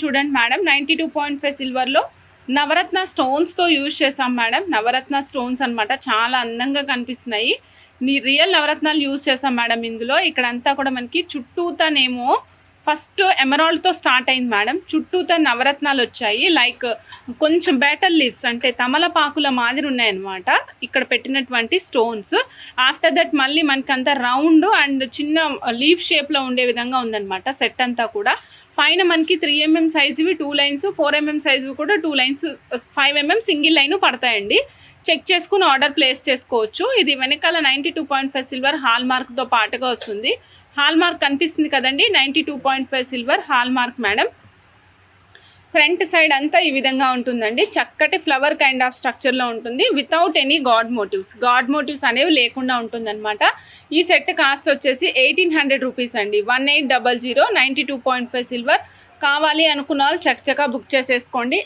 చూడండి మేడం 92.5 సిల్వర్లో నవరత్న స్టోన్స్తో యూజ్ చేసాం మేడం. నవరత్న స్టోన్స్ అనమాట, చాలా అందంగా కనిపిస్తున్నాయి. రియల్ నవరత్నాలు యూజ్ చేసాం మేడం ఇందులో. ఇక్కడంతా కూడా మనకి చుట్టూతనేమో ఫస్ట్ ఎమరాల్డ్తో స్టార్ట్ అయింది మేడం. చుట్టూత నవరత్నాలు వచ్చాయి. లైక్ కొంచెం బేటల్ లీవ్స్ అంటే తమలపాకుల మాదిరి ఉన్నాయన్నమాట ఇక్కడ పెట్టినటువంటి స్టోన్స్. ఆఫ్టర్ దట్ మళ్ళీ మనకి అంతా రౌండ్ అండ్ చిన్న లీఫ్ షేప్లో ఉండే విధంగా ఉందన్నమాట సెట్ అంతా కూడా. పైన మనకి 3mm సైజువి 2 లైన్స్, 4mm సైజువి కూడా 2 లైన్స్, 5mm సింగిల్ లైన్ పడతాయండి. చెక్ చేసుకుని ఆర్డర్ ప్లేస్ చేసుకోవచ్చు. ఇది వెనకాల 92.5 సిల్వర్ హాల్ మార్క్తో పాటుగా వస్తుంది. హాల్ మార్క్ కనిపిస్తుంది కదండి, 92.5 silver hall mark madam. Front side అంతా ఈ విధంగా ఉంటుందండి. చక్కటి ఫ్లవర్ కైండ్ ఆఫ్ స్ట్రక్చర్లో ఉంటుంది, వితౌట్ ఎనీ గాడ్ మోటివ్స్ అనేవి లేకుండా ఉంటుందన్నమాట. ఈ సెట్ కాస్ట్ వచ్చేసి 1800 రూపీస్ అండి. 1800, 92.5 సిల్వర్. కావాలి అనుకున్న వాళ్ళు చక్కగా బుక్ చేసేసుకోండి.